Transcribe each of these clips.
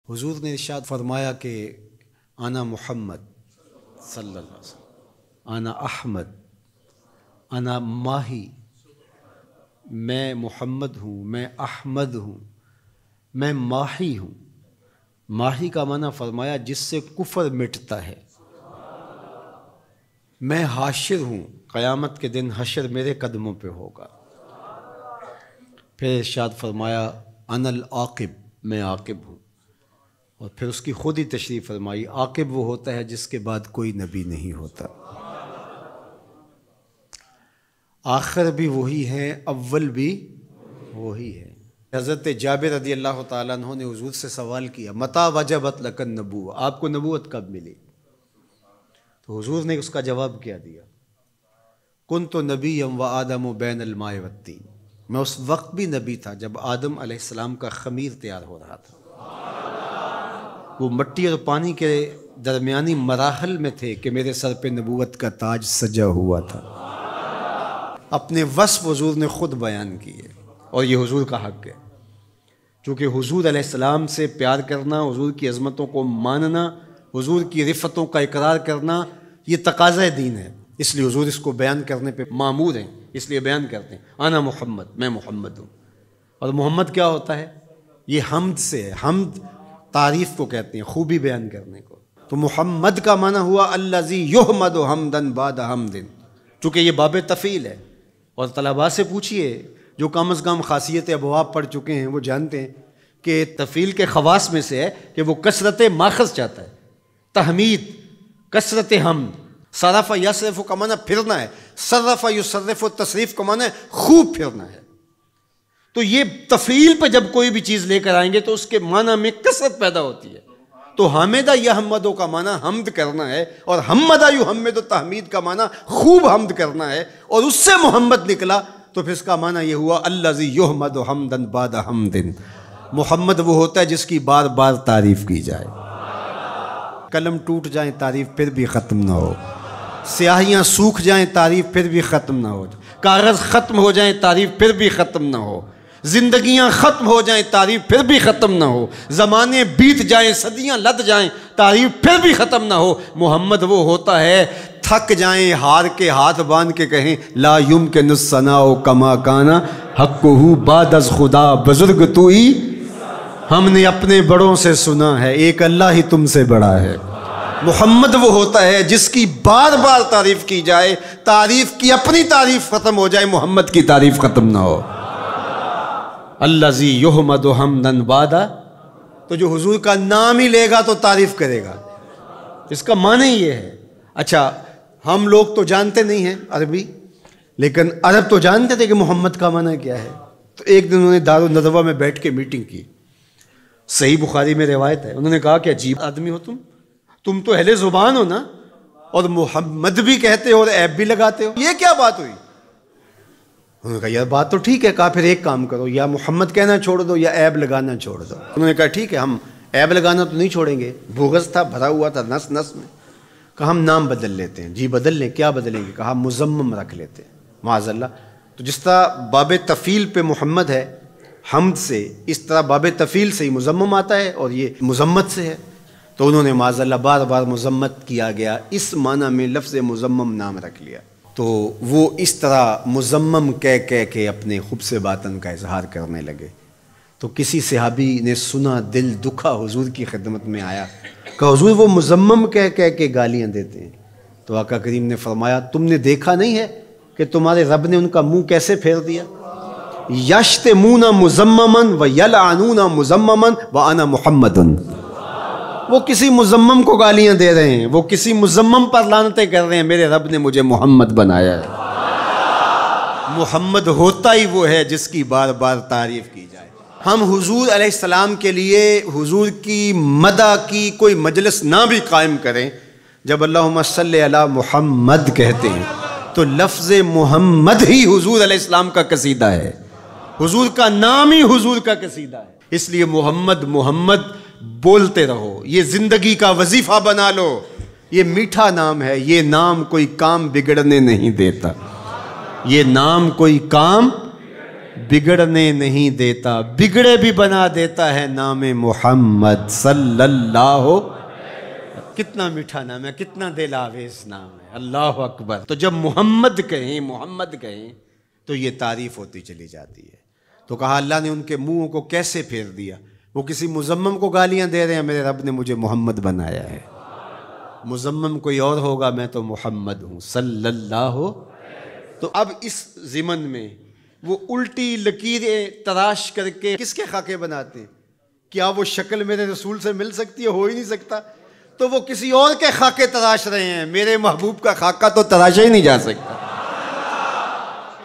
حضور نے ارشاد فرمایا کہ انا محمد صلی اللہ علیہ وسلم، انا احمد، انا ماہی، میں محمد ہوں، میں احمد ہوں، میں ماہی ہوں۔ ماہی کا معنی فرمایا جس سے کفر مٹتا ہے۔ میں حاشر ہوں، قیامت کے دن حشر میرے قدموں پہ ہوگا۔ پھر ارشاد فرمایا انا العاقب، میں عاقب ہوں، اور پھر اس کی خود ہی تشریح فرمائی عاقب وہ ہوتا ہے جس کے بعد کوئی نبی نہیں ہوتا۔ آخر بھی وہی ہے، اول بھی وہی ہے۔ حضرت جابر رضی اللہ تعالیٰ عنہ نے حضور سے سوال کیا متی وجبت لک النبوۃ، آپ کو نبوت کب ملی؟ تو حضور نے اس کا جواب کیا دیا، کنت نبیا وآدم بین الماء والطین، میں اس وقت بھی نبی تھا جب آدم علیہ السلام کا خمیر تیار ہو رہا تھا۔ وہ مٹی اور پانی کے درمیانی مراحل میں تھے کہ میرے سر پہ نبوت کا تاج سجا ہوا تھا۔ اپنے وصف حضور نے خود بیان کیے، اور یہ حضور کا حق ہے، چونکہ حضور علیہ السلام سے پیار کرنا، حضور کی عظمتوں کو ماننا، حضور کی رفتوں کا اقرار کرنا، یہ تقاضۂ دین ہے۔ اس لیے حضور اس کو بیان کرنے پہ مامور ہیں، اس لیے بیان کرتے ہیں انا محمد، میں محمد ہوں۔ اور محمد کیا ہوتا ہے؟ یہ حمد سے ہے، حمد تعریف کو کہتے ہیں، خوبی بیان کرنے کو۔ تو محمد کا معنی ہوا الذی یحمد حمدا بعد حمد، چونکہ یہ باب تفعیل ہے۔ اور طلباء سے پوچھئے جو کم از کم خاصیت ابواب پڑھ چکے ہیں، وہ جانتے ہیں کہ تفعیل کے خواص میں سے ہے کہ وہ کثرت ماخذ چاہتا ہے، تحمید، کثرت حمد۔ صرف یصرف کا معنی پھرنا ہے، صرف یصرف تصریف کا معنی خوب پھرنا ہے۔ تو یہ تفعیل پہ جب کوئی بھی چیز لے کر آئیں گے تو اس کے معنی میں کثرت پیدا ہوتی ہے۔ تو حامدہ یحمدو کا معنی حمد کرنا ہے، اور حمدہ یحمد تحمید کا معنی خوب حمد کرنا ہے، اور اس سے محمد نکلا تو پھر اس کا معنی یہ ہوا الذی یحمد حمدا بعد حمد۔ محمد وہ ہوتا ہے جس کی بار بار تعریف کی جائے۔ قلم ٹوٹ جائیں تعریف پھر بھی ختم نہ ہو، سیاہیاں سوکھ جائیں تعریف پھر بھی ختم نہ ہو، کاغذ ختم ہو جائیں تعریف پھر بھی ختم نہ ہو، زندگیاں ختم ہو جائیں تعریف پھر بھی ختم نہ ہو، زمانے بیت جائیں، صدیاں لد جائیں تعریف پھر بھی ختم نہ ہو۔ محمد وہ ہوتا ہے تھک جائیں ہار کے ہاتھ باندھ کے کہیں لا یمکن الثناء کما کان حقہ بعد از خدا، بزرگ تو ہی ہم نے اپنے بڑوں سے سنا ہے، ایک اللہ ہی تم سے بڑا ہے۔ محمد وہ ہوتا ہے جس کی بار بار تعریف کی جائے، تعریف کی اپنی تعریف ختم ہو جائے، محمد کی تعریف ختم نہ ہو۔ الذی یحمد حمدا بعد، تو جو حضور کا نام ہی لے گا تو تعریف کرے گا، اس کا معنی یہ ہے۔ اچھا ہم لوگ تو جانتے نہیں ہیں عربی، لیکن عرب تو جانتے تھے کہ محمد کا معنی کیا ہے۔ تو ایک دن انہوں نے دارالندوہ میں بیٹھ کے میٹنگ کی، صحیح بخاری میں روایت ہے، انہوں نے کہا کہ عجیب آدمی ہو تم تو اہل زبان ہو نا، اور محمد بھی کہتے ہو اور عیب بھی لگاتے ہو، یہ کیا بات ہوئی؟ انہوں نے کہا یار بات تو ٹھیک ہے، کہا پھر ایک کام کرو، یا محمد کہنا چھوڑ دو یا عیب لگانا چھوڑ دو۔ انہوں نے کہا ٹھیک ہے، ہم عیب لگانا تو نہیں چھوڑیں گے، بغض تھا، بھرا ہوا تھا نس نس میں۔ کہا ہم نام بدل لیتے ہیں۔ جی بدل لیں، کیا بدلیں گے؟ کہا مزمم رکھ لیتے ہیں، معاذ اللہ۔ تو جس طرح باب تفعیل پہ محمد ہے حمد سے، اس طرح باب تفعیل سے ہی مزمم آتا ہے، اور یہ مذمت سے ہے۔ تو انہوں نے معاذ اللہ بار بار مذمت کیا گیا، اس معنی میں لفظ مزمم نام رکھ لیا۔ تو وہ اس طرح مزمم کہہ کے اپنے خبث باطن کا اظہار کرنے لگے۔ تو کسی صحابی نے سنا، دل دکھا، حضور کی خدمت میں آیا کہ حضور وہ مزمم کہہ کے گالیاں دیتے ہیں۔ تو آقا کریم نے فرمایا تم نے دیکھا نہیں ہے کہ تمہارے رب نے ان کا منہ کیسے پھیر دیا؟ یشتمون مزمما ویلعنون مزمما وانا محمد۔ وہ کسی مزمم کو گالیاں دے رہے ہیں، وہ کسی مزمم پر لعنتیں کر رہے ہیں، میرے رب نے مجھے محمد بنایا ہے۔ محمد ہوتا ہی وہ ہے جس کی بار بار تعریف کی جائے۔ ہم حضور علیہ السلام کے لیے حضور کی مدح کی کوئی مجلس نہ بھی قائم کریں، جب اللہم صلی علی محمد کہتے ہیں تو لفظ محمد ہی حضور علیہ السلام کا قصیدہ ہے، حضور کا نام ہی حضور کا قصیدہ ہے۔ اس لیے محمد محمد بولتے رہو، یہ زندگی کا وظیفہ بنا لو۔ یہ میٹھا نام ہے، یہ نام کوئی کام بگڑنے نہیں دیتا، یہ نام کوئی کام بگڑنے نہیں دیتا، بگڑے بھی بنا دیتا ہے نام محمد صلی اللہ۔ کتنا میٹھا نام ہے، کتنا دل آویز نام ہے، اللہ اکبر۔ تو جب محمد کہیں تو یہ تعریف ہوتی چلی جاتی ہے۔ تو کہا اللہ نے ان کے منہوں کو کیسے پھیر دیا، وہ کسی مذمم کو گالیاں دے رہے ہیں، میرے رب نے مجھے محمد بنایا ہے، مذمم کوئی اور ہوگا، میں تو محمد ہوں صلی اللہ۔ تو اب اس ضمن میں وہ الٹی لکیریں تراش کر کے کس کے خاکے بناتے ہیں؟ کیا وہ شکل میرے رسول سے مل سکتی ہے؟ ہو ہی نہیں سکتا، تو وہ کسی اور کے خاکے تراش رہے ہیں، میرے محبوب کا خاکہ تو تراشا ہی نہیں جا سکتا۔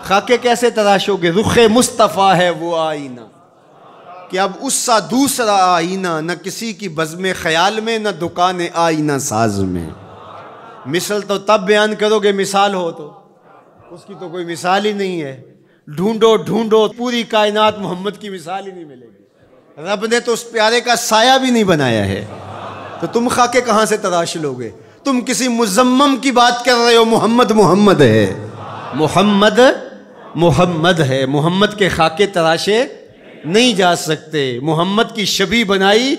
خاکے کیسے تراشو گے؟ رخ مصطفیٰ ہے وہ آئینہ، کہ اب اس سا دوسرا آئینہ نہ کسی کی بزم خیال میں، نہ دکان آئینہ ساز میں۔ مثل تو تب بیان کرو گے مثال ہو تو، اس کی تو کوئی مثال ہی نہیں ہے۔ ڈھونڈو پوری کائنات، محمد کی مثال ہی نہیں ملے گی۔ رب نے تو اس پیارے کا سایہ بھی نہیں بنایا ہے، تو تم خاکے کہاں سے تراش لو گے؟ تم کسی مذمم کی بات کر رہے ہو، محمد ہے، محمد ہے۔ محمد کے خاکے تراشے نہیں جا سکتے، محمد کی شبیہ بنائی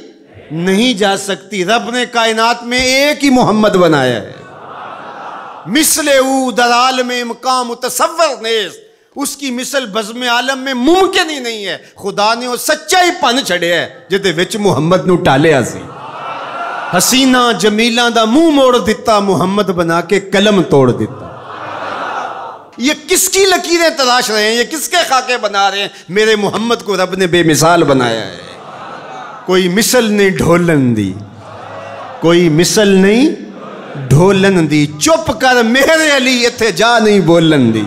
نہیں جا سکتی۔ رب نے کائنات میں ایک ہی محمد بنایا ہے، مثل او در عالم مقام متصور نیز، اس کی مثل بزم عالم میں ممکن ہی نہیں ہے۔ خدا نے وہ سچا ہی پن چھڑیا ہے جدے وچ محمد نو ٹالیا سی۔ حسینہ جمیلاں دا منہ موڑ دیتا، محمد بنا کے قلم توڑ دیتا۔ یہ کس کی لکیریں تراش رہے ہیں؟ یہ کس کے خاکے بنا رہے ہیں؟ میرے محمد کو رب نے بے مثال بنایا ہے۔ کوئی مثل نہیں ڈھولن دی، کوئی مثل نہیں ڈھولن دی، چپ کر میرے علی اتھے جا نہیں بولن دی۔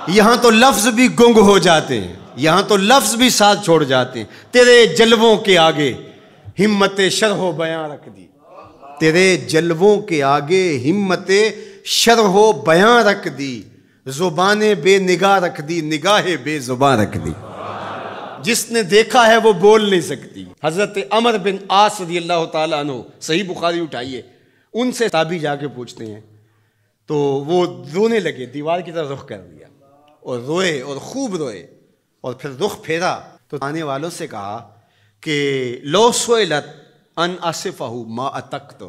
یہاں تو لفظ بھی گنگ ہو جاتے ہیں، یہاں تو لفظ بھی ساتھ چھوڑ جاتے ہیں۔ تیرے جلووں کے آگے ہمت شرح و بیاں رکھ دی، تیرے جلووں کے آگے ہمت شرح و بیاں رکھ دی، زبان بے نگاہ رکھ دی، نگاہ بے زباں رکھ دی۔ جس نے دیکھا ہے وہ بول نہیں سکتی۔ حضرت عمر بن عاص رضی اللہ تعالیٰ عنہ، صحیح بخاری اٹھائیے، ان سے تابعی جا کے پوچھتے ہیں، تو وہ رونے لگے، دیوار کی طرف رخ کر دیا اور روئے اور خوب روئے، اور پھر رخ پھیرا تو آنے والوں سے کہا کہ لو سئلت ان اصفہ ما اتقت،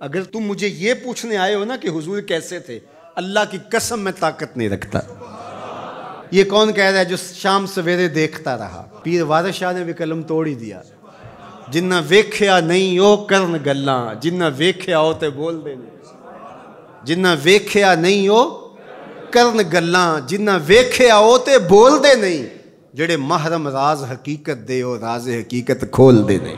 اگر تم مجھے یہ پوچھنے آئے ہو نا کہ حضور کیسے تھے، اللہ کی قسم میں طاقت نہیں رکھتا۔ یہ کون کہہ رہا ہے جو شام سویرے دیکھتا رہا؟ پیر وارث شاہ نے بھی قلم توڑ ہی دیا۔ جنہ ویکھیا نہیں او کرن گلاں، جنہ ویکھیا ہو تے بول دے نہیں، جنہ ویکھیا نہیں او کرن گلاں، جنہ ویکھیا ہو تے بول دے نہیں، جڑے محرم راز حقیقت دے او راز حقیقت کھول دے نہیں۔